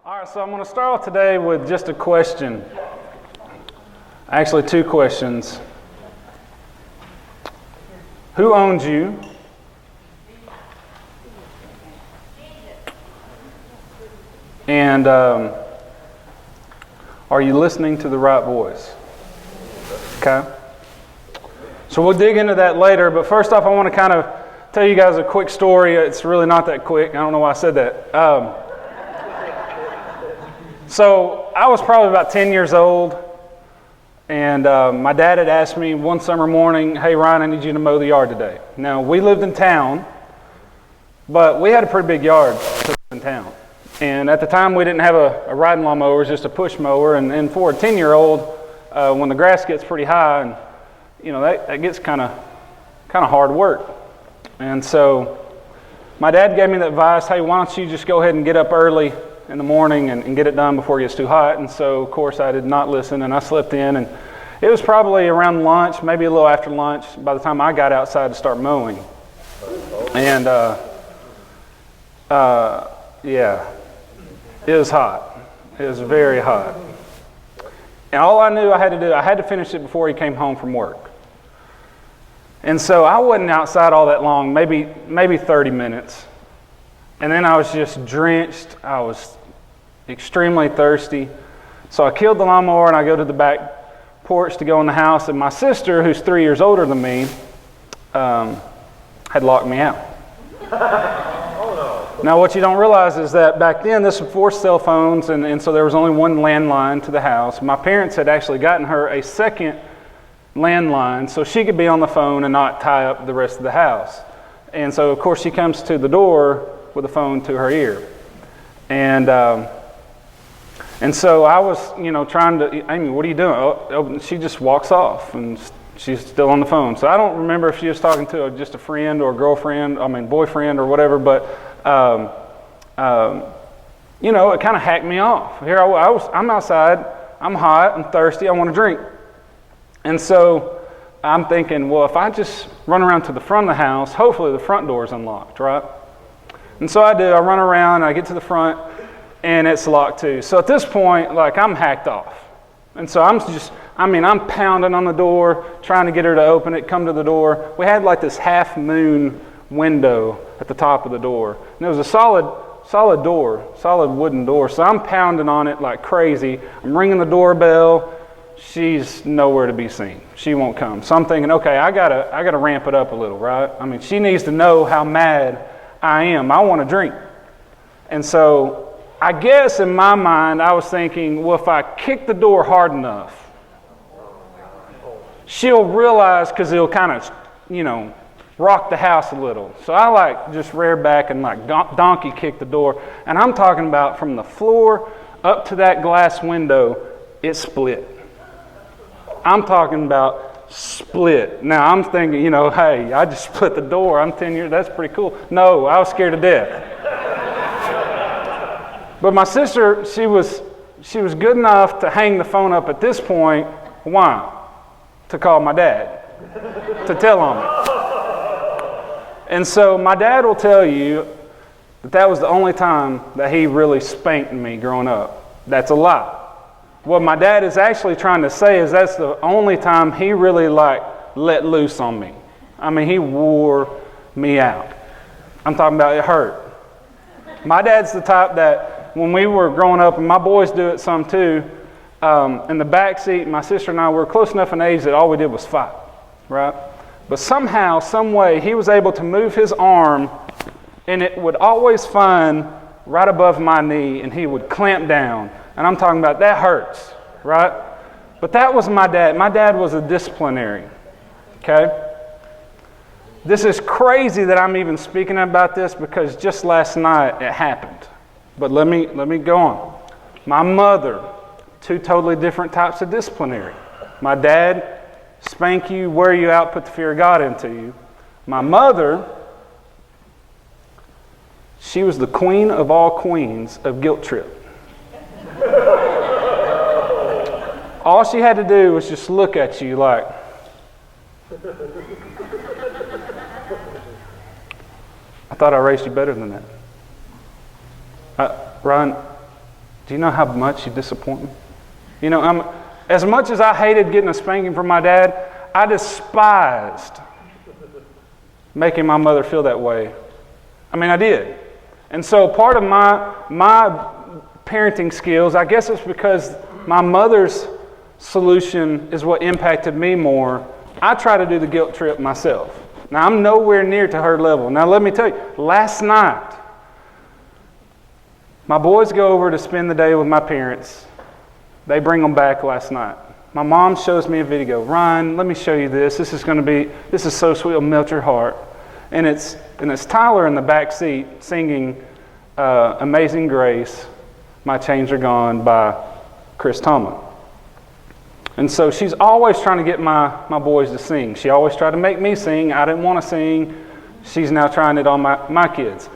All right, so I'm going to start off today with just a question. Actually, two questions. Who owns you? And are you listening to the right voice? Okay. So we'll dig into that later, but first off, I want to kind of tell you guys a quick story. It's really not that quick. I don't know why I said that. So I was probably about 10 years old, and my dad had asked me one summer morning, "Hey Ryan, I need you to mow the yard today." Now, we lived in town, but we had a pretty big yard to live in town. And at the time, we didn't have a riding lawnmower, it was just a push mower. And for a 10-year-old, when the grass gets pretty high, and you know that gets kind of hard work. And so my dad gave me the advice, "Hey, why don't you just go ahead and get up early in the morning and get it done before it gets too hot." And so, of course, I did not listen, and I slept in. And it was probably around lunch, maybe a little after lunch, by the time I got outside to start mowing. And yeah, it was hot. It was very hot. And all I knew I had to do, I had to finish it before he came home from work. And so I wasn't outside all that long, maybe 30 minutes. And then I was just drenched. I was extremely thirsty. So I killed the lawnmower and I go to the back porch to go in the house. And my sister, who's 3 years older than me, had locked me out. Now, what you don't realize is that back then, this was before cell phones, and so there was only one landline to the house. My parents had actually gotten her a second landline so she could be on the phone and not tie up the rest of the house. And so, of course, she comes to the door with the phone to her ear. And so I was, trying to, "Amy, what are you doing?" Oh, she just walks off, and she's still on the phone. So I don't remember if she was talking to just a friend or a girlfriend, boyfriend or whatever, but, it kind of hacked me off. Here I'm outside, I'm hot, I'm thirsty, I want to drink. And so I'm thinking, well, if I just run around to the front of the house, hopefully the front door is unlocked, right? And so I do. I run around, I get to the front, and it's locked too. So at this point, I'm hacked off. And so I'm pounding on the door, trying to get her to open it, come to the door. We had this half moon window at the top of the door. And it was a solid door, solid wooden door. So I'm pounding on it like crazy. I'm ringing the doorbell. She's nowhere to be seen. She won't come. So I'm thinking, okay, I gotta ramp it up a little, right? She needs to know how mad I am. I want to drink. And so I guess in my mind, I was thinking, well, if I kick the door hard enough, she'll realize, because it'll kind of, rock the house a little. So I just rear back and donkey kick the door. And I'm talking about from the floor up to that glass window, it split. I'm talking about split. Now I'm thinking, hey, I just split the door. I'm 10 years, that's pretty cool. No, I was scared to death. But my sister, she was good enough to hang the phone up at this point. Why? To call my dad, to tell on me. And so my dad will tell you that was the only time that he really spanked me growing up. That's a lie. What my dad is actually trying to say is that's the only time he really let loose on me. He wore me out. I'm talking about it hurt. My dad's the type that when we were growing up, and my boys do it some too, in the back seat, my sister and I were close enough in age that all we did was fight, right? But somehow, some way, he was able to move his arm, and it would always find right above my knee, and he would clamp down. And I'm talking about, that hurts, right? But that was my dad. My dad was a disciplinary, okay? This is crazy that I'm even speaking about this because just last night it happened. But let me go on. My mother, two totally different types of disciplinary. My dad, spank you, wear you out, put the fear of God into you. My mother, she was the queen of all queens of guilt trip. All she had to do was just look at you like, "I thought I raised you better than that. Ryan, Do you know how much you disappoint me? You know, as much as I hated getting a spanking from my dad, I despised making my mother feel that way. I mean, I did. And so part of my parenting skills, I guess it's because my mother's solution is what impacted me more. I try to do the guilt trip myself. Now, I'm nowhere near to her level. Now, let me tell you, last night, my boys go over to spend the day with my parents. They bring them back last night. My mom shows me a video. Ryan, let me show you this. This is so sweet, it'll melt your heart. And it's Tyler in the back seat singing Amazing Grace, My Chains Are Gone by Chris Tomlin. And so she's always trying to get my boys to sing. She always tried to make me sing. I didn't want to sing. She's now trying it on my kids.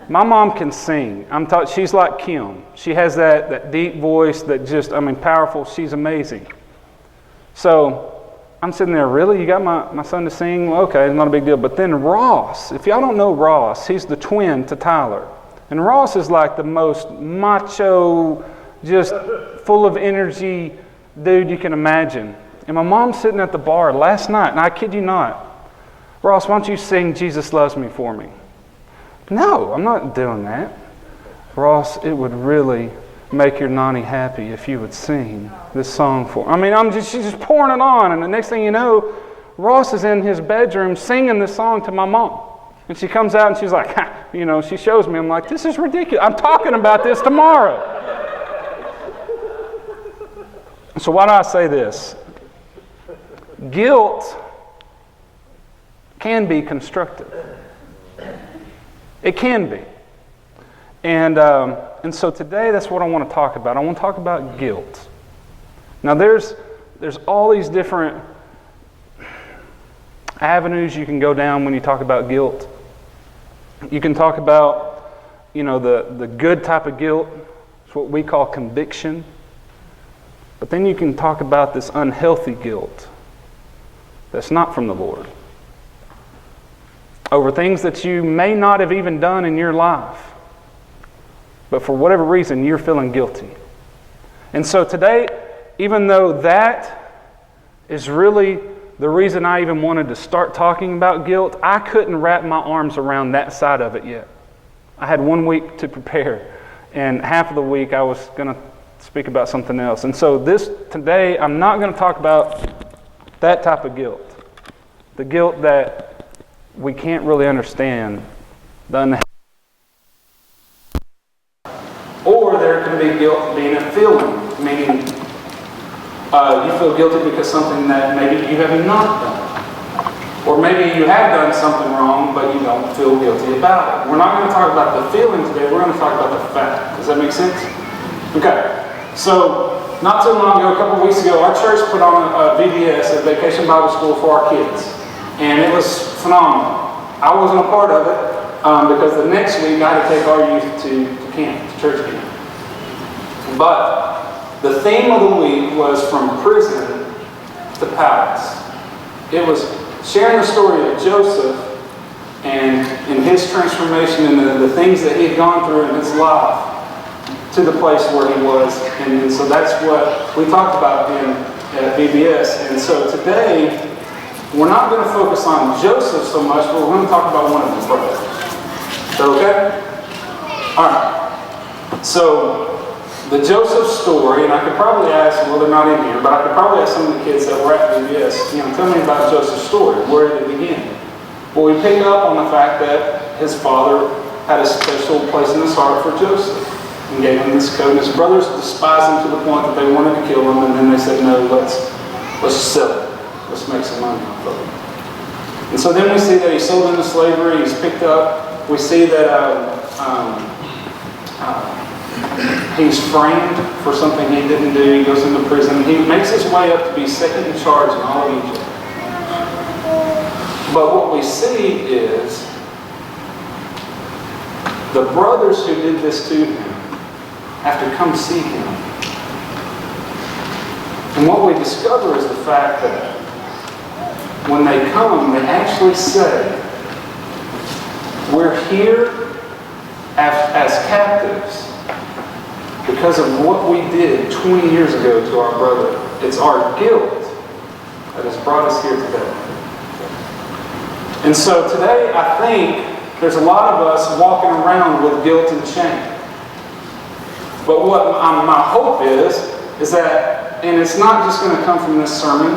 My mom can sing. She's like Kim. She has that deep voice that just, powerful. She's amazing. So I'm sitting there, really? You got my son to sing? Well, okay, it's not a big deal. But then Ross, if y'all don't know Ross, he's the twin to Tyler. And Ross is like the most macho, just full of energy dude you can imagine. And my mom's sitting at the bar last night, and I kid you not, Ross, why don't you sing Jesus Loves Me for me? No, I'm not doing that. Ross, it would really make your Nani happy if you would sing this song for her. She's just pouring it on, and the next thing you know, Ross is in his bedroom singing this song to my mom. And she comes out and she's like, she shows me. I'm like, this is ridiculous. I'm talking about this tomorrow. So why do I say this? Guilt can be constructive. It can be. And so today that's what I want to talk about. I want to talk about guilt. Now there's all these different avenues you can go down when you talk about guilt. You can talk about, the good type of guilt. It's what we call conviction. But then you can talk about this unhealthy guilt that's not from the Lord. Over things that you may not have even done in your life. But for whatever reason, you're feeling guilty. And so today, even though that is really the reason I even wanted to start talking about guilt, I couldn't wrap my arms around that side of it yet. I had 1 week to prepare, and half of the week I was going to speak about something else. And so today, I'm not going to talk about that type of guilt. The guilt that we can't really understand. Or there can be guilt being a feeling, meaning you feel guilty because something that maybe you have not done. Or maybe you have done something wrong, but you don't feel guilty about it. We're not going to talk about the feeling today, we're going to talk about the fact. Does that make sense? Okay. So, not too long ago, a couple of weeks ago, our church put on a VBS, a Vacation Bible School for our kids. And it was phenomenal. I wasn't a part of it because the next week I had to take our youth to camp, to church camp. But the theme of the week was from prison to palace. It was sharing the story of Joseph and his transformation and the things that he had gone through in his life to the place where he was. And so that's what we talked about at VBS. And so today, we're not going to focus on Joseph so much, but we're going to talk about one of his brothers. Is that okay? All right. So, the Joseph story, and I could probably ask, well, they're not in here, but I could probably ask some of the kids that were at VBS, tell me about Joseph's story. Where did it begin? Well, we pick up on the fact that his father had a special place in his heart for Joseph and gave him this coat. And his brothers despised him to the point that they wanted to kill him, and then they said, no, let's sell it. Let's make some money off of it. And so then we see that he's sold into slavery, he's picked up. We see that he's framed for something he didn't do. He goes into prison. He makes his way up to be second in charge in all of Egypt. But what we see is the brothers who did this to him have to come see him. And what we discover is the fact that when they come, they actually say, we're here as captives because of what we did 20 years ago to our brother. It's our guilt that has brought us here today. And so today, I think there's a lot of us walking around with guilt and shame. But what my hope is that, and it's not just going to come from this sermon,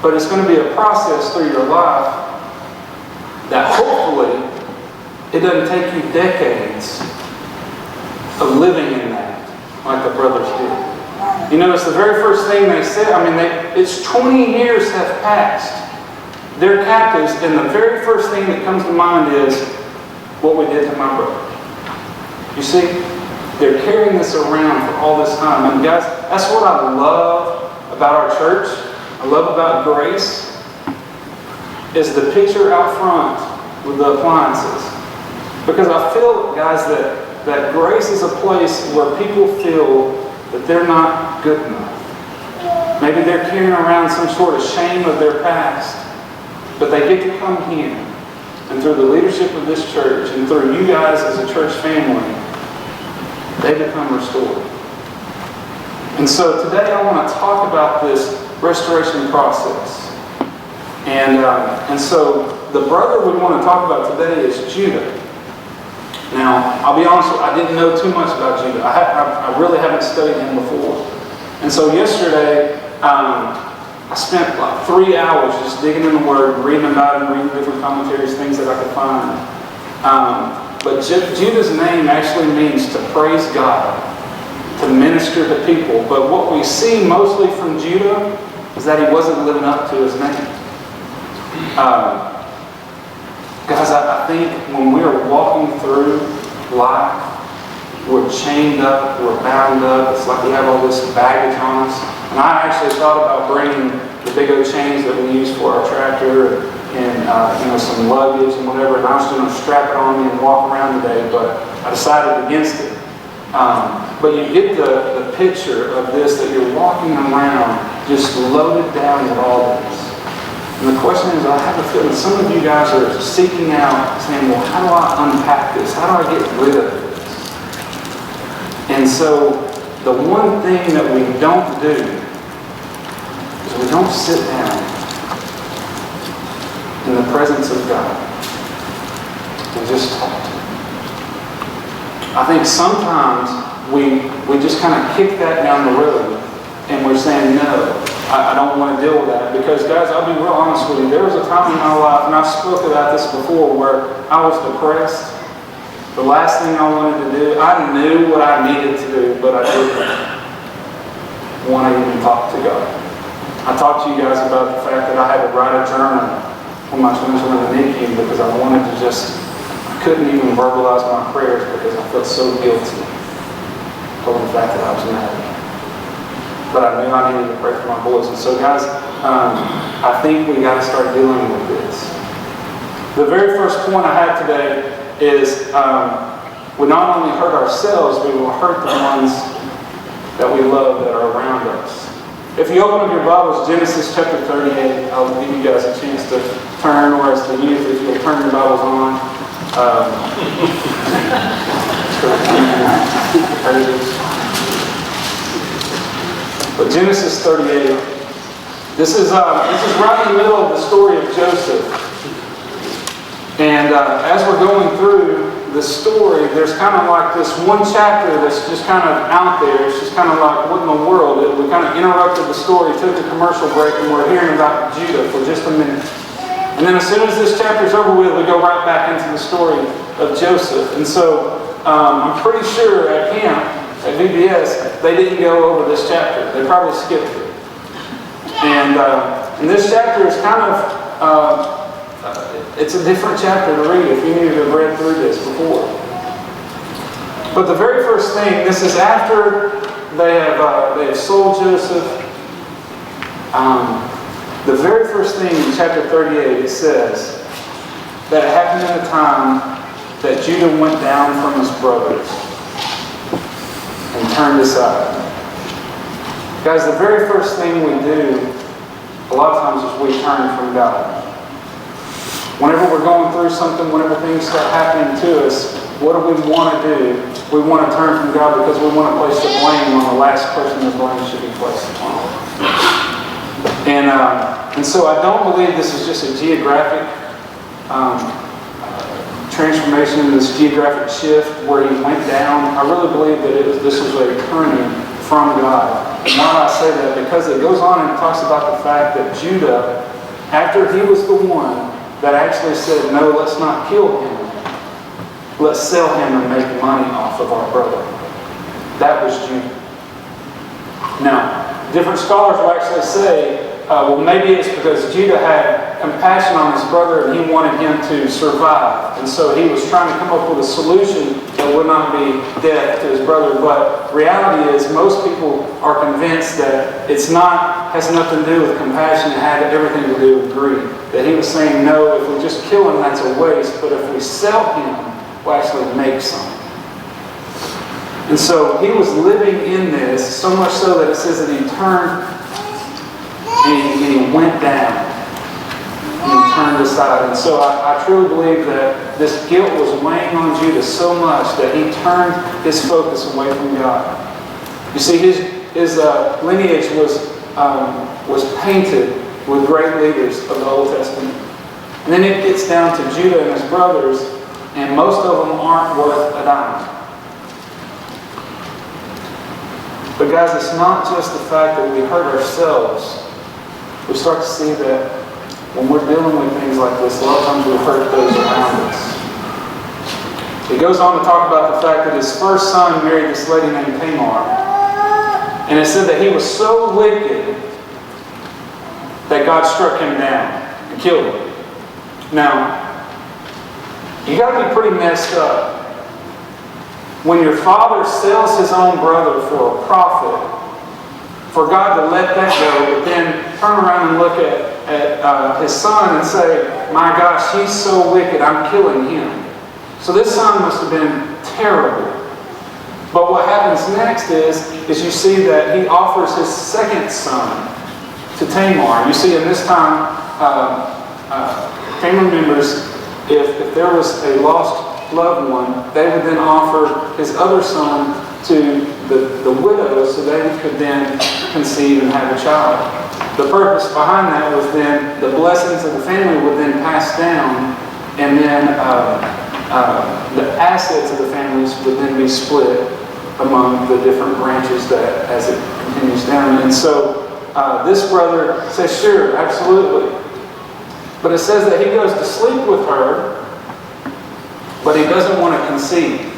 but it's going to be a process through your life that hopefully it doesn't take you decades of living in that like the brothers did. You notice the very first thing they said, it's 20 years have passed. They're captives, and the very first thing that comes to mind is what we did to my brother. You see, they're carrying this around for all this time. And guys, that's what I love about our church. I love about Grace is the picture out front with the appliances. Because I feel, guys, that Grace is a place where people feel that they're not good enough. Maybe they're carrying around some sort of shame of their past. But they get to come here. And through the leadership of this church and through you guys as a church family, they become restored. And so today I want to talk about this restoration process. And so the brother we want to talk about today is Judah. Now, I'll be honest with you, I didn't know too much about Judah. I really haven't studied him before. And so yesterday, I spent like 3 hours just digging in the Word, reading about him, reading different commentaries, things that I could find. But Judah's name actually means to praise God, to minister to people. But what we see mostly from Judah is that he wasn't living up to his name. Guys, I think when we're walking through life, we're chained up, we're bound up. It's like we have all this baggage on us. And I actually thought about bringing the big old chains that we use for our tractor and some luggage and whatever. And I was going to strap it on me and walk around today, but I decided against it. But you get the picture of this, that you're walking around just loaded down with all this. And the question is, I have a feeling some of you guys are seeking out, saying, well, how do I unpack this? How do I get rid of this? And so the one thing that we don't do is we don't sit down in the presence of God and just talk to Him. I think sometimes we just kind of kick that down the road and we're saying, no, I don't want to deal with that. Because, guys, I'll be real honest with you. There was a time in my life, and I've spoken about this before, where I was depressed. The last thing I wanted to do, I knew what I needed to do, but I didn't want to even talk to God. I talked to you guys about the fact that I had to write a journal when my twins were in the NICU because I wanted to I couldn't even verbalize my prayers because I felt so guilty over the fact that I was married. But I knew I needed to pray for my boys. And so, guys, I think we got to start dealing with this. The very first point I had today is we not only hurt ourselves, but we will hurt the ones that we love that are around us. If you open up your Bibles, Genesis chapter 38, I'll give you guys a chance to turn, or as the youth, if you'll turn your Bibles on. But Genesis 38, this is right in the middle of the story of Joseph. And as we're going through the story, there's kind of like this one chapter that's just kind of out there. It's just kind of like, what in the world? We kind of interrupted the story, took a commercial break, and we're hearing about Judah for just a minute. And then as soon as this chapter's over with, we go right back into the story of Joseph. And so I'm pretty sure at camp, at VBS, they didn't go over this chapter. They probably skipped it. And this chapter is kind of, it's a different chapter to read if you needed to have read through this before. But the very first thing, this is after they have sold Joseph. The very first thing in chapter 38, it says that it happened in a time that Judah went down from his brothers and turned aside. Guys, the very first thing we do a lot of times is we turn from God. Whenever we're going through something, whenever things start happening to us, what do we want to do? We want to turn from God because we want to place the blame on the last person the blame should be placed upon. And so I don't believe this is just a geographic transformation, this geographic shift where he went down. I really believe that this was a turning from God. And why do I say that? Because it goes on and it talks about the fact that Judah, after he was the one that actually said, no, let's not kill him. Let's sell him and make money off of our brother. That was Judah. Now, different scholars will actually say, well, maybe it's because Judah had compassion on his brother and he wanted him to survive. And so he was trying to come up with a solution that would not be death to his brother. But reality is most people are convinced that has nothing to do with compassion. It had everything to do with greed. That he was saying, no, if we just kill him, that's a waste. But if we sell him, we'll actually make something. And so he was living in this, so much so that it says that he turned and he went down. And he turned aside. And so I truly believe that this guilt was weighing on Judah so much that he turned his focus away from God. You see, his lineage was painted with great leaders of the Old Testament. And then it gets down to Judah and his brothers, and most of them aren't worth a dime. But guys, it's not just the fact that we hurt ourselves. We start to see that when we're dealing with things like this, a lot of times we hurt those around us. It goes on to talk about the fact that his first son married this lady named Tamar. And it said that he was so wicked that God struck him down and killed him. Now, you got to be pretty messed up when your father sells his own brother for a profit, for God to let that go, but then turn around and look at his son and say, my gosh, he's so wicked, I'm killing him. So this son must have been terrible. But what happens next is you see that he offers his second son to Tamar. You see in this time, family members, if there was a lost loved one, they would then offer his other son to the widow so they could then conceive and have a child. The purpose behind that was then the blessings of the family would then pass down, and then the assets of the families would then be split among the different branches that as it continues down. And so this brother says, sure, absolutely. But it says that he goes to sleep with her, but he doesn't want to conceive.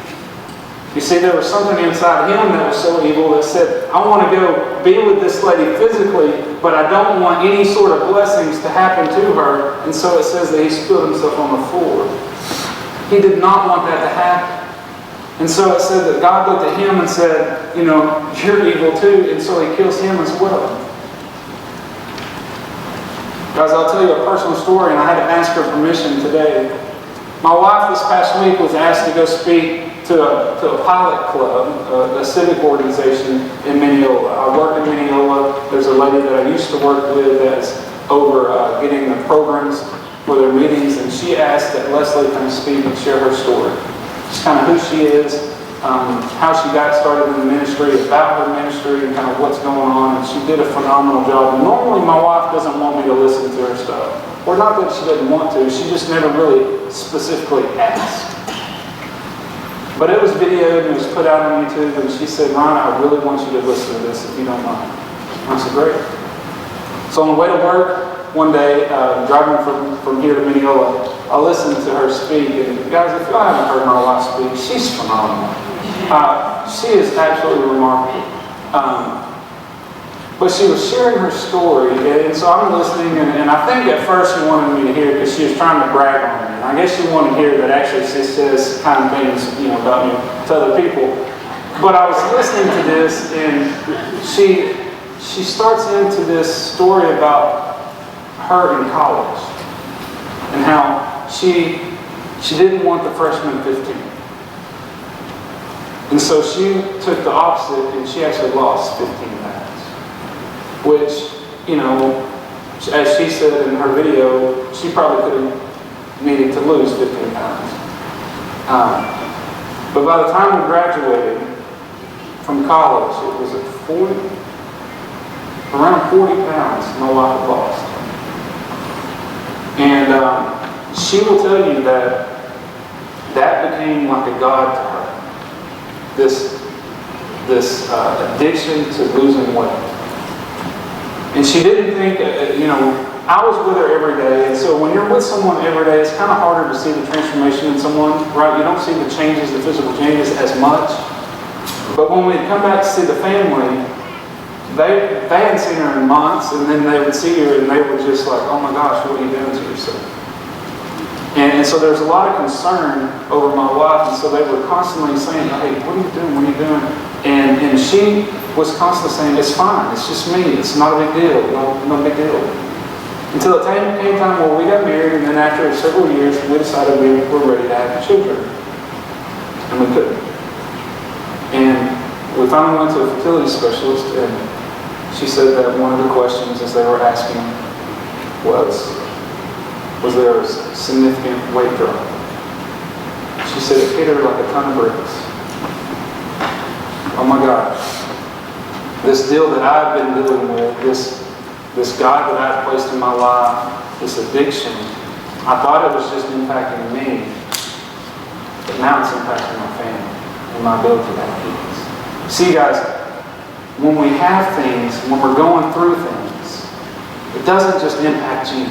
You see, there was something inside him that was so evil that said, I want to go be with this lady physically, but I don't want any sort of blessings to happen to her. And so it says that he spilled himself on the floor. He did not want that to happen. And so it said that God looked at him and said, you're evil too. And so he kills him as well. Guys, I'll tell you a personal story, and I had to ask her permission today. My wife this past week was asked to go speak to a pilot club, a civic organization in Mineola. I work in Mineola. There's a lady that I used to work with that's over getting the programs for their meetings, and she asked that Leslie come speak and share her story. Just kind of who she is, how she got started in the ministry, about her ministry, and kind of what's going on. And she did a phenomenal job. Normally, my wife doesn't want me to listen to her stuff. Or not that she doesn't want to, she just never really specifically asked. But it was videoed and it was put out on YouTube, and she said, Ron, I really want you to listen to this if you don't mind. And I said, great. So on the way to work one day, driving from here to Mineola, I listened to her speak. And guys, if y'all haven't heard my wife speak, she's phenomenal. She is absolutely remarkable. But she was sharing her story, and so I'm listening, and I think at first she wanted me to hear because she was trying to brag on me. And I guess she wanted to hear that actually she says kind of things, about me to other people. But I was listening to this, and she starts into this story about her in college and how she didn't want the freshman 15. And so she took the opposite, and she actually lost 15 pounds. Which, as she said in her video, she probably could have needed to lose 15 pounds. But by the time we graduated from college, it was at 40, around 40 pounds my wife had lost. And she will tell you that became like a god to her. This addiction to losing weight. And she didn't think, I was with her every day, and so when you're with someone every day, it's kind of harder to see the transformation in someone, right? You don't see the changes, the physical changes as much. But when we'd come back to see the family, they hadn't seen her in months, and then they would see her and they were just like, oh my gosh, what are you doing to yourself? And so there's a lot of concern over my wife, and so they were constantly saying, hey, what are you doing? What are you doing? And she was constantly saying, it's fine, it's just me, it's not a big deal, no big deal. Until it came time where we got married, and then after several years, we decided we were ready to have children. And we couldn't. And we finally went to a fertility specialist, and she said that one of the questions as they were asking was there a significant weight drop? She said it hit her like a ton of bricks. Oh my gosh. This deal that I've been dealing with, this God that I've placed in my life, this addiction, I thought it was just impacting me, but now it's impacting my family and my ability to have kids. See guys, when we have things, when we're going through things, it doesn't just impact you.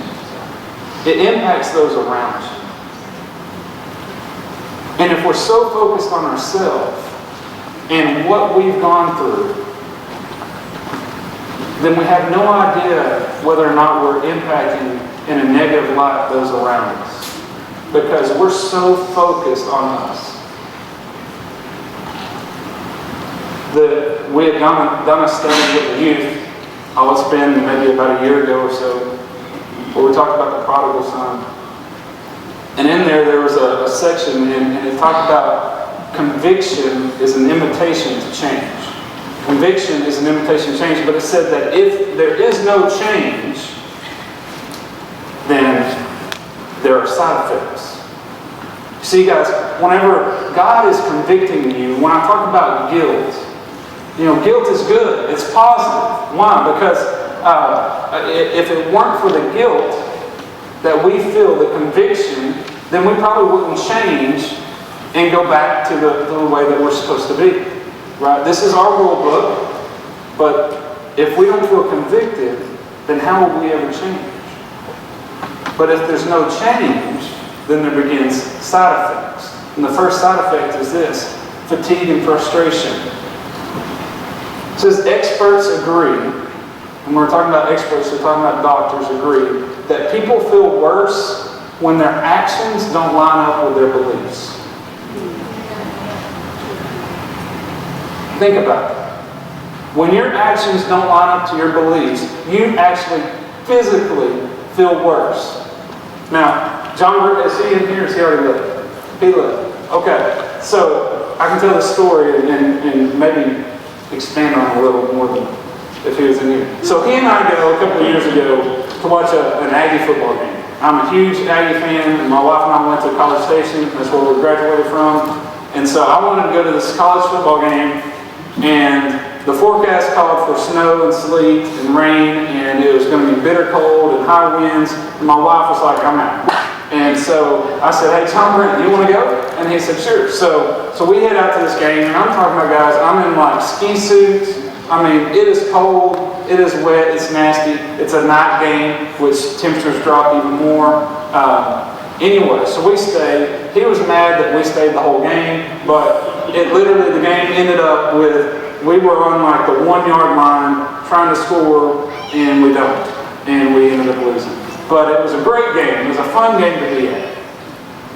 It impacts those around you. And if we're so focused on ourselves and what we've gone through, then we have no idea whether or not we're impacting in a negative light those around us. Because we're so focused on us. We had done a study with the youth. It's been maybe about a year ago or so, where we talked about the prodigal son. And in there was a section, and it talked about conviction is an invitation to change. Conviction is an invitation to change, but it said that if there is no change, then there are side effects. See guys, whenever God is convicting you, when I talk about guilt, guilt is good. It's positive. Why? Because if it weren't for the guilt that we feel, the conviction, then we probably wouldn't change and go back to the way that we're supposed to be. Right? This is our rule book, but if we don't feel convicted, then how will we ever change? But if there's no change, then there begins side effects. And the first side effect is this: fatigue and frustration. It says experts agree, and we're talking about experts, we're talking about doctors, agree that people feel worse when their actions don't line up with their beliefs. Think about that. When your actions don't line up to your beliefs, you actually physically feel worse. Now, John, is he in here? Is he already left? He left. Okay, so I can tell the story and maybe expand on it a little more than if he was in here. So he and I go a couple of years ago to watch an Aggie football game. I'm a huge Aggie fan, and my wife and I went to College Station. That's where we graduated from. And so I wanted to go to this college football game, and the forecast called for snow and sleet and rain, and it was going to be bitter cold and high winds. And my wife was like, I'm out. And so I said, hey, Tom Brent, you want to go? And he said, sure. So we head out to this game, and I'm talking about, guys, I'm in like ski suits. I mean, it is cold, it is wet, it's nasty. It's a night game, which temperatures drop even more. Anyway, so we stayed. He was mad that we stayed the whole game, but the game ended up with, we were on like the 1 yard line trying to score, and we don't. And we ended up losing. But it was a great game. It was a fun game to be at.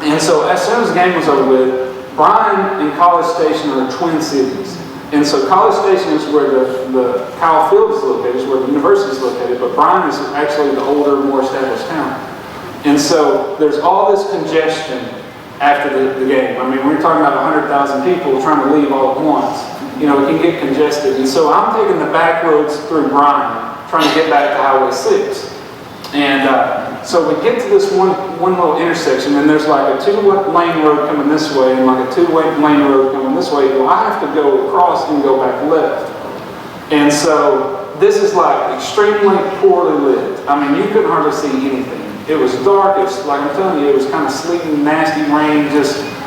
And so as soon as the game was over with, Bryan and College Station are twin cities. And so College Station is where the Kyle Field is located, is where the university is located, but Bryan is actually the older, more established town. And so there's all this congestion after the game. I mean, we're talking about 100,000 people trying to leave all at once. It can get congested. And so I'm taking the back roads through Bryan, trying to get back to Highway 6. And So we get to this one little intersection, and there's like a 2-lane road coming this way, and like a 2-lane road coming this way. Well, I have to go across and go back left. And so this is like extremely poorly lit. I mean, you couldn't hardly see anything. It was dark. It was, like I'm telling you, it was kind of sleeting, nasty rain,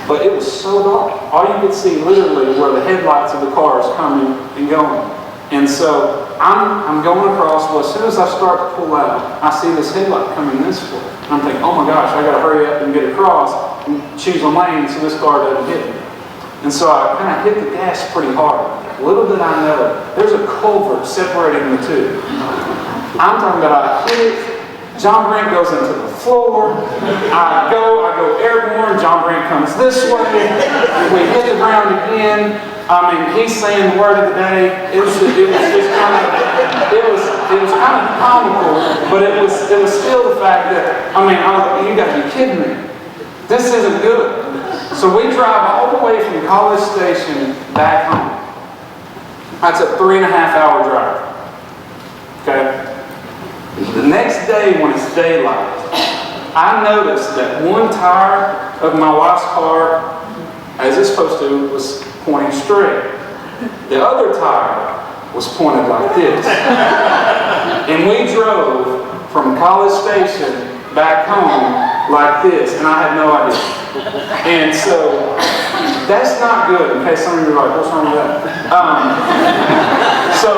but it was so dark. All you could see literally were the headlights of the cars coming and going. And so I'm going across. Well, as soon as I start to pull out, I see this headlight coming this way. And I'm thinking, oh my gosh, I got to hurry up and get across and choose a lane so this car doesn't hit me. And so I kind of hit the gas pretty hard. Little did I know, there's a culvert separating the two. I'm talking about I hit it. John Brent goes into the floor. I go airborne. John Brent comes this way. We hit the ground again. I mean, he's saying the word of the day. It was kind of comical, but it was still the fact that, I mean, I was like, you got to be kidding me. This isn't good. So we drive all the way from College Station back home. That's a 3.5-hour drive. Okay? The next day when it's daylight, I noticed that one tire of my wife's car, as it's supposed to, was pointing straight. The other tire was pointed like this. And we drove from College Station back home like this, and I had no idea. And so, that's not good, in case some of you are like, what's wrong with that? So,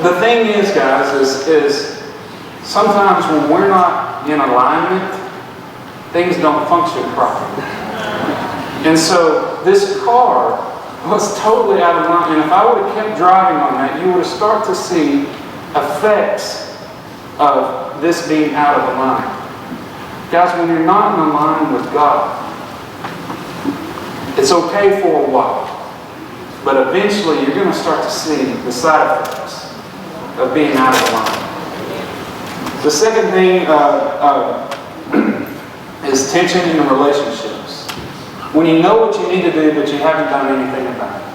the thing is, guys, is sometimes when we're not in alignment, things don't function properly. And so this car was totally out of line. And if I would have kept driving on that, you would have started to see effects of this being out of alignment. Guys, when you're not in alignment with God, it's okay for a while. But eventually you're going to start to see the side effects of being out of alignment. The second thing is tension in the relationships. When you know what you need to do, but you haven't done anything about it.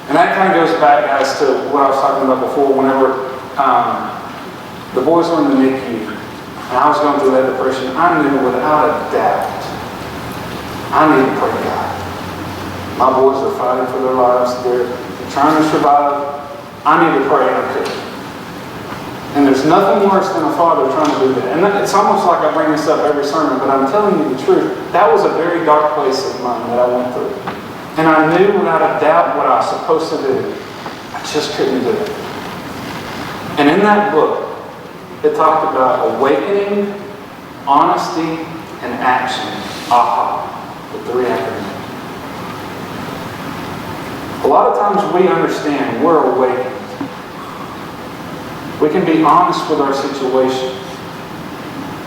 And that kind of goes back, guys, to what I was talking about before, whenever the boys were in the NICU, and I was going through that depression, I knew without a doubt, I need to pray to God. My boys are fighting for their lives. They're trying to survive. I need to pray, and I couldn't. And there's nothing worse than a father trying to do that. And it's almost like I bring this up every sermon, but I'm telling you the truth. That was a very dark place of mine that I went through. And I knew without a doubt what I was supposed to do. I just couldn't do it. And in that book, it talked about awakening, honesty, and action. AHA, the 3 acronyms. A lot of times we understand we're awakened. We can be honest with our situation,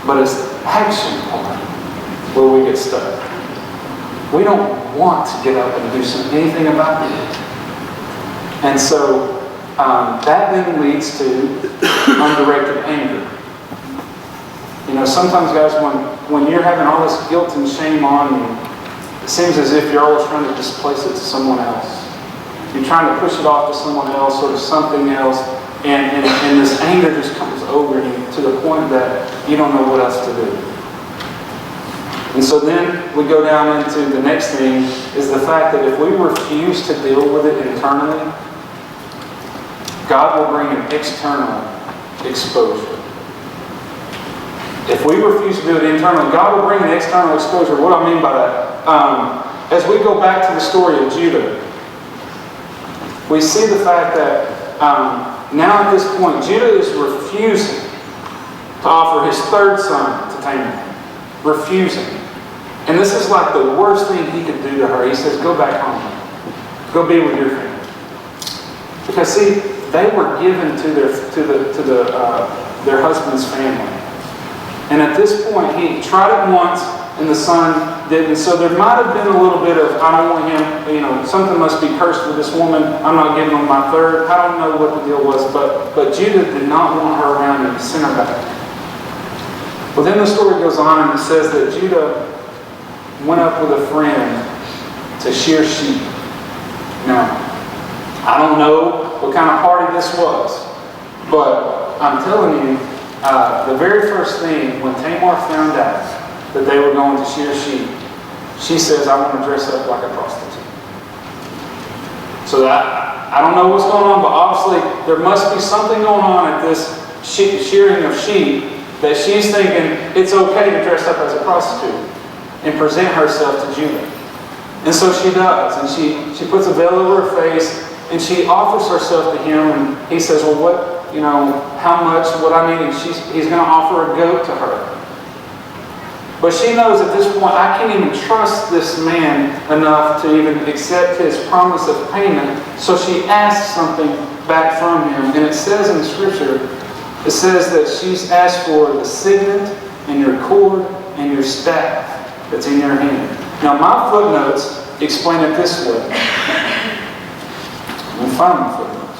but it's the action part where we get stuck. We don't want to get up and do anything about it. And so that then leads to undirected anger. You know, sometimes, guys, when you're having all this guilt and shame on you, it seems as if you're always trying to displace it to someone else. You're trying to push it off to someone else or to something else, and this anger just comes over you to the point that you don't know what else to do. And so then we go down into the next thing, is the fact that if we refuse to deal with it internally, God will bring an external exposure. If we refuse to do it internally, God will bring an external exposure. What do I mean by that? As we go back to the story of Judah, we see the fact that now at this point, Judah is refusing to offer his third son to Tamar. Refusing. And this is like the worst thing he could do to her. He says, go back home. Go be with your family. Because see, they were given to their husband's family. And at this point, he tried it once, and the son didn't. So there might have been a little bit of, I don't want him, something must be cursed with this woman. I'm not giving him my third. I don't know what the deal was, but Judah did not want her around and sent her back. Well, then the story goes on, and it says that Judah went up with a friend to shear sheep. Now, I don't know what kind of party this was, but I'm telling you, the very first thing, when Tamar found out that they were going to shear sheep, she says, I want to dress up like a prostitute. So I don't know what's going on, but obviously there must be something going on at this shearing of sheep that she's thinking it's okay to dress up as a prostitute and present herself to Judah. And so she does, and she puts a veil over her face, and she offers herself to him, and he says, well, what, how much, what I need, and he's going to offer a goat to her. But she knows at this point, I can't even trust this man enough to even accept his promise of payment, so she asks something back from him, and it says in the Scripture, it says that she's asked for the signet, and your cord, and your staff that's in your hand. Now, my footnotes explain it this way. Let me find my footnotes.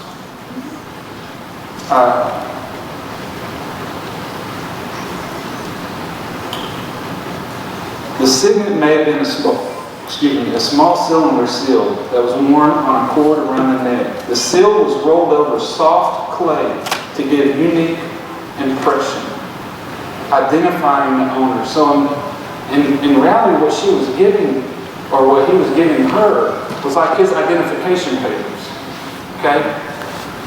The signet may have been a small cylinder seal that was worn on a cord around the neck. The seal was rolled over soft clay to give unique impression, identifying the owner. So in reality, what she was giving, or what he was giving her, was like his identification papers. Okay?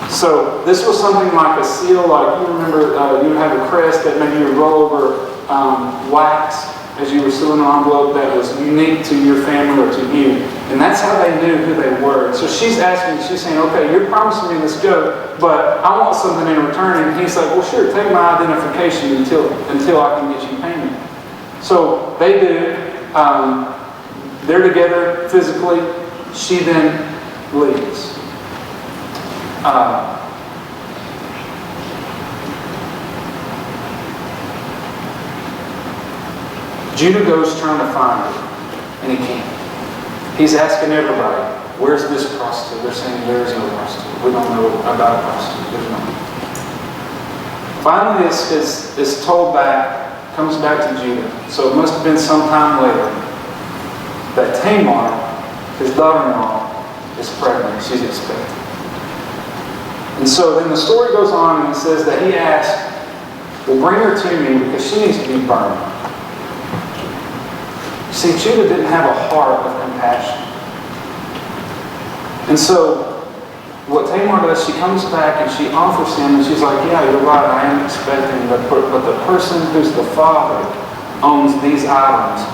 So this was something like a seal, like you remember you would have a crest that maybe you would roll over wax as you were sealing an envelope that was unique to your family or to you. And that's how they knew who they were. So she's asking, she's saying, okay, you're promising me this goat, but I want something in return. And he's like, well, sure, take my identification until I can get you payment. So they do. They're together physically. She then leaves. Judah goes trying to find her, and he can't. He's asking everybody, where's this prostitute? They're saying there is no prostitute. We don't know about a prostitute. There's none. Finally, it's told back, comes back to Judah. So it must have been some time later that Tamar, his daughter-in-law, is pregnant. She's expecting. And so then the story goes on, and it says that he asked, well, bring her to me because she needs to be burned. See, Judah didn't have a heart of compassion. And so, what Tamar does, she comes back and she offers him, and she's like, yeah, you're right, I am expecting, but the person who's the father owns these items,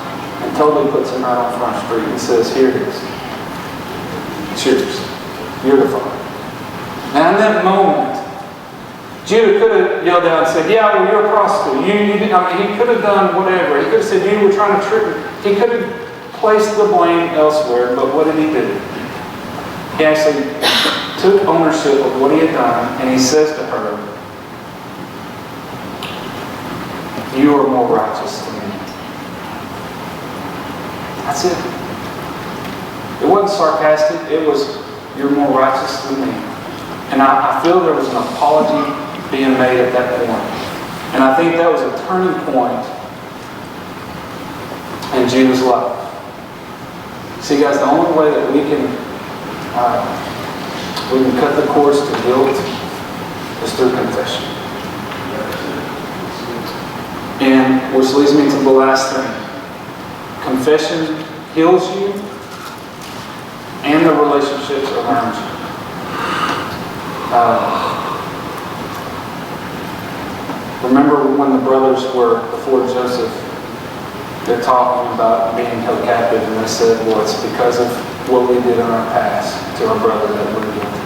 and totally puts him out on Front Street and says, here it is. It's yours. You're the father. And in that moment, Judah could have yelled out and said, yeah, well, you're a prostitute. He could have done whatever. He could have said, you were trying to trick me. He could have placed the blame elsewhere, but what did he do? He actually took ownership of what he had done, and he says to her, you are more righteous than me. That's it. It wasn't sarcastic. It was, you're more righteous than me. And I feel there was an apology being made at that point. And I think that was a turning point in Judah's life. See, guys, the only way that we can cut the cords to guilt is through confession. And which leads me to the last thing. Confession heals you and the relationships around you. Remember when the brothers were before Joseph, they're talking about being held captive, and they said, well, it's because of what we did in our past to our brother that we're guilty.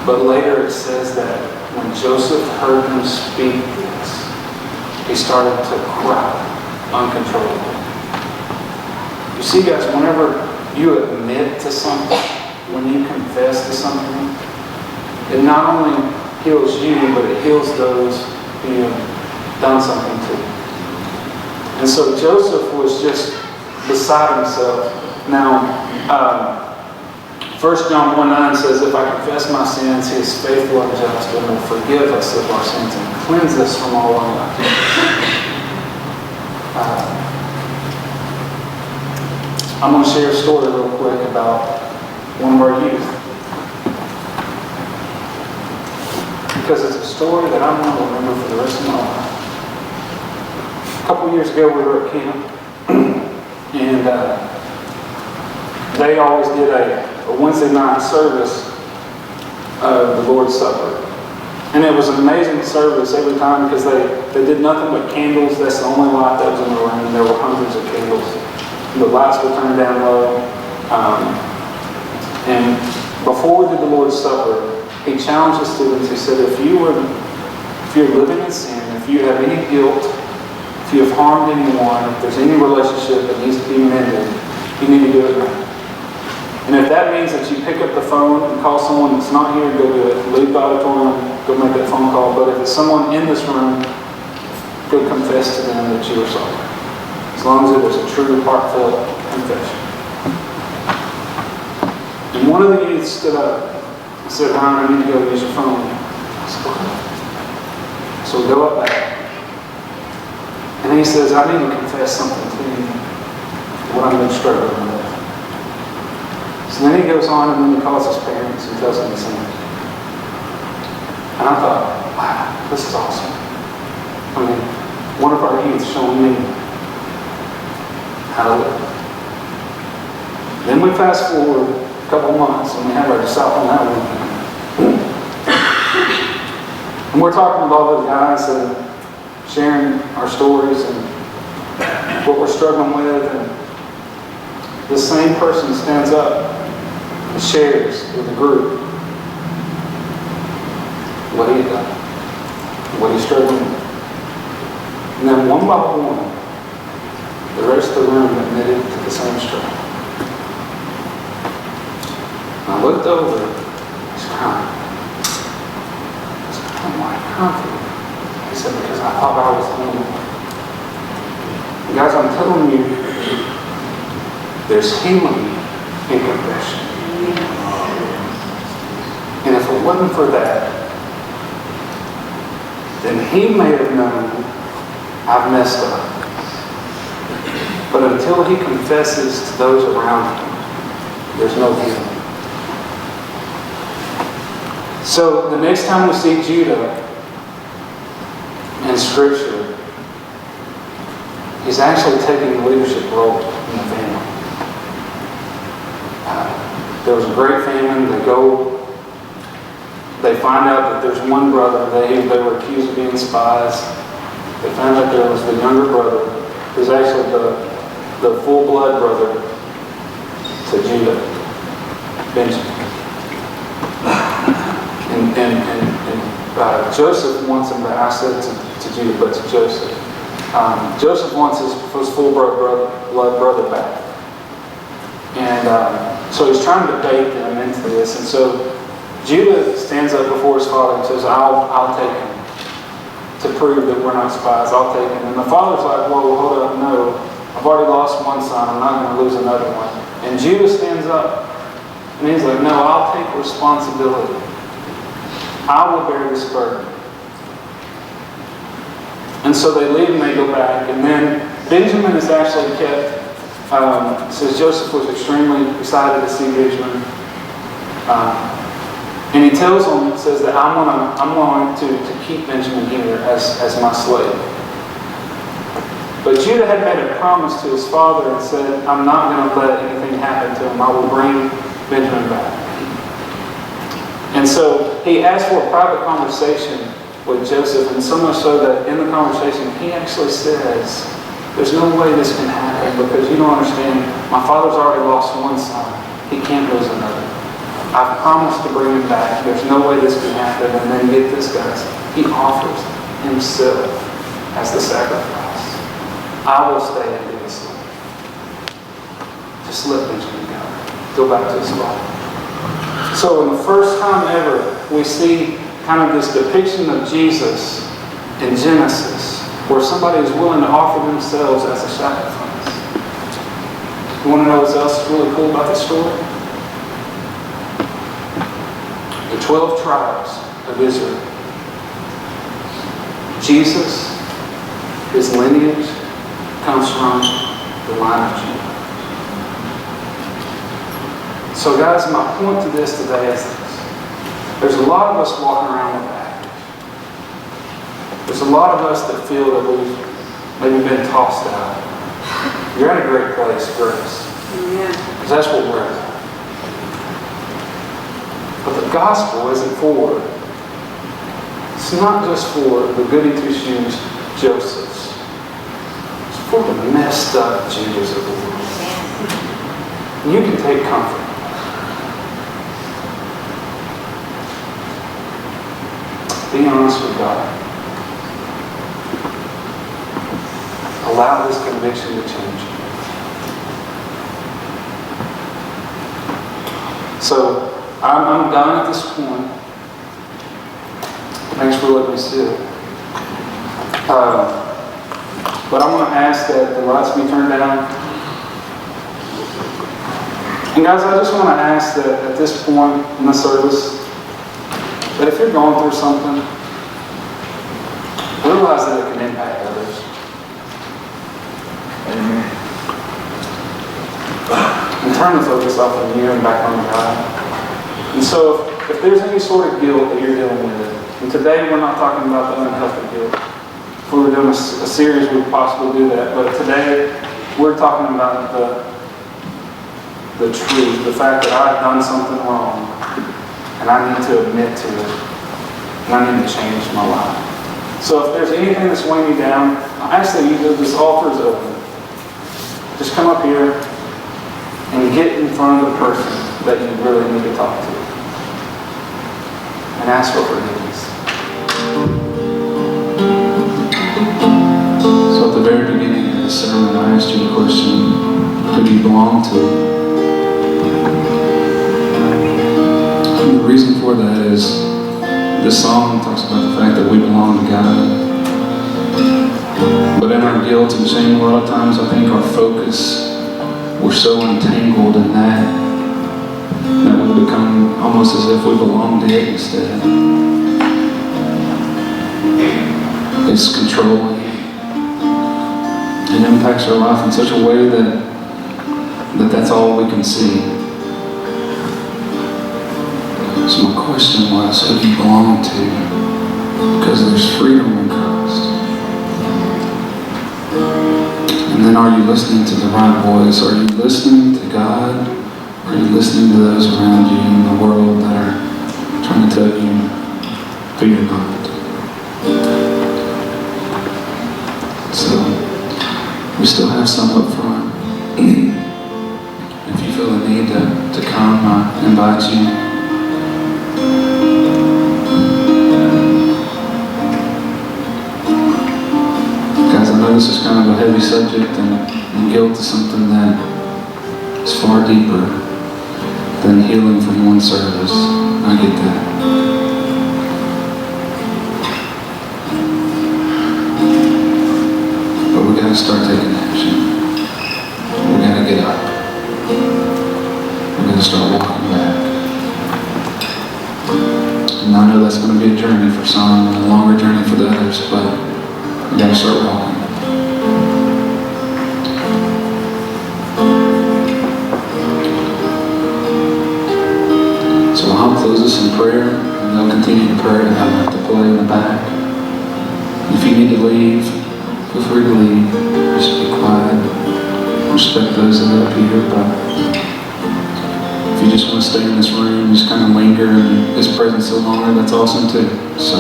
But later it says that when Joseph heard them speak this, he started to cry uncontrollably. You see, guys, whenever you admit to something, when you confess to something, it not only heals you, but it heals those who you have done something to. And so Joseph was just beside himself. Now, 1 John 1:9 says, if I confess my sins, he is faithful and just and will forgive us of our sins and cleanse us from all unrighteousness. I'm going to share a story real quick about one of our youth. because it's a story that I'm going to remember for the rest of my life. A couple years ago, we were at camp, and they always did a Wednesday night service of the Lord's Supper. And it was an amazing service every time because they did nothing but candles. That's the only light that was in the room, and there were hundreds of candles. The lights were turned down low. And before we did the Lord's Supper, he challenged the students. He said, if you're living in sin, if you have any guilt, if you have harmed anyone, if there's any relationship that needs to be mended, you need to do it now. And if that means that you pick up the phone and call someone that's not here, go do it. Leave the auditorium, go make that phone call. But if it's someone in this room, go confess to them that you are sorry. As long as it was a true, heartfelt confession. And one of the youth stood up and said, Ryan, I need to go use your phone. I said, okay. So we go up there. And he says, I need to confess something to you, what I've been struggling with. So then he goes on and then he calls his parents and tells them the same. And I thought, wow, this is awesome. I mean, one of our youth showing me how to live. Then we fast forward a couple months and we have our Disciple Now weekend. And we're talking with all the guys and sharing our stories and what we're struggling with. And the same person stands up and shares with the group what he had done, what he's struggling with. And then one by one, the rest of the room admitted to the same struggle. And I looked over, he's crying. I said, why are you crying? He said, because I thought I was the only one. And guys, I'm telling you, there's healing in confession. And if it wasn't for that, then he may have known I've messed up. But until he confesses to those around him, there's no healing. So the next time we see Judah in Scripture, he's actually taking the leadership role in the family. There was a great famine. They find out that there's one brother. They were accused of being spies. They found out there was the younger brother, who's actually the full-blood brother to Judah, Benjamin. And Joseph wants him back. I said to Judah, but to Joseph. Joseph wants his full-blood brother back. And so he's trying to bait them into this. And so Judah stands up before his father and says, I'll take him. To prove that we're not spies, I'll take him. And the father's like, whoa, hold up, no. I've already lost one son, I'm not going to lose another one. And Judah stands up and he's like, no, I'll take responsibility. I will bear this burden. And so they leave and they go back. And then Benjamin is actually kept. It says Joseph was extremely excited to see Benjamin. And he tells him, says that I'm going to keep Benjamin here as my slave. But Judah had made a promise to his father and said, I'm not going to let anything happen to him. I will bring Benjamin back. And so he asked for a private conversation with Joseph, and so much so that in the conversation he actually says, there's no way this can happen because you don't understand, my father's already lost one son. He can't lose another. I've promised to bring him back. There's no way this can happen. And then get this, guys. He offers himself as the sacrifice. I will stay and be his slave. Just let Benjamin go back to his father. So in the first time ever, we see kind of this depiction of Jesus in Genesis, where somebody is willing to offer themselves as a sacrifice. You want to know what else is really cool about this story? The 12 tribes of Israel. Jesus, his lineage, comes from the line of Judah. So guys, my point to this today is this. There's a lot of us walking around with baggage. There's a lot of us that feel that we've maybe been tossed out. You're in a great place, Grace. Because that's what we're at. But the gospel isn't for, it's not just for the goody two-shoes Josephs. It's for the messed up Judas of the world. You can take comfort. Be honest with God. Allow this conviction to change you. So, I'm done at this point. Thanks for letting me sit. But I'm going to ask that the lights be turned down. And guys, I just want to ask that at this point in the service, that if you're going through something, realize that it can impact others. Amen. And turn the focus off of you and back on God. And so if there's any sort of guilt that you're dealing with, and today we're not talking about the unhealthy guilt. If we were doing a series, we'd possibly do that. But today, we're talking about the truth, the fact that I've done something wrong, and I need to admit to it, and I need to change my life. So if there's anything that's weighing you down, I ask that this altar is open. Just come up here and get in front of the person that you really need to talk to, and ask for forgiveness. So at the very beginning of the sermon, I asked you a question: who do you belong to? And the reason for that is this song talks about the fact that we belong to God. But in our guilt and shame, a lot of times I think our focus, we're so entangled in that we become almost as if we belong to it instead. It's controlling. It impacts our life in such a way that that's all we can see. So my question was, who do you belong to? Because there's freedom in Christ. And then are you listening to the right voice? Are you listening to God? Or are you listening to those around you in the world that are trying to tell you who you're not? So, we still have some up front. If you feel the need to come, I invite you. Guys, I know this is kind of a heavy subject, and guilt is something that is far deeper than healing from one service. I get that. But we gotta start taking action. We gotta get up. We're gonna start walking back. And I know that's gonna be a journey for some and a longer journey for the others, but we gotta start walking. So I'll close us in prayer, and they'll continue to pray, and I'll have to play in the back. If you need to leave, feel free to leave. Just be quiet. Respect those that are up here, but if you just want to stay in this room, just kind of linger in His presence a little longer, that's awesome too. So,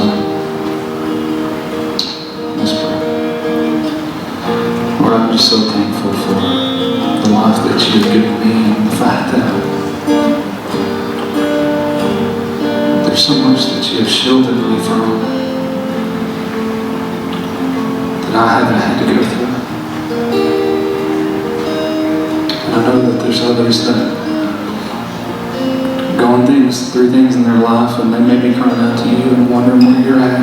let's pray. Lord, I'm just so thankful for the life that You have given me, and the fact that there's so much that You have shielded me from that I haven't had to go through. And I know that there's others that are going through things in their life, and they may be crying out to You and wondering where You're at.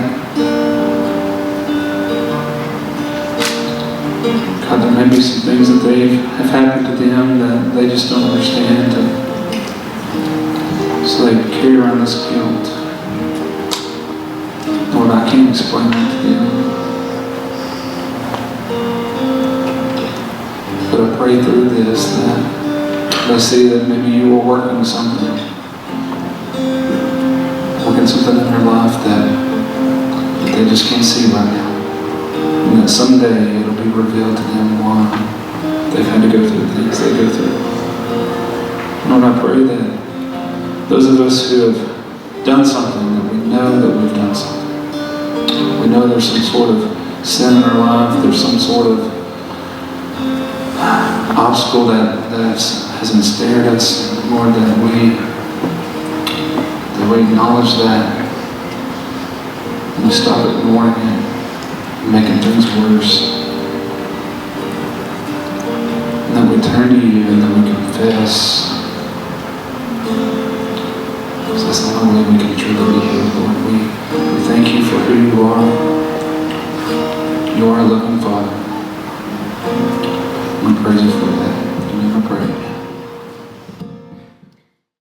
God, there may be some things that have happened to them that they just don't understand. So they carry around this guilt. Lord, I can't explain that to them. But I pray through this that they see that maybe You are working something in their life that they they just can't see right now. And that someday it'll be revealed to them why they've had to go through the things they go through. Lord, I pray that those of us who have done something, that we know that we've done something. We know there's some sort of sin in our life, there's some sort of obstacle that has ensnared us, Lord, that we acknowledge that and we stop ignoring it and making things worse. And that we turn to you and that we confess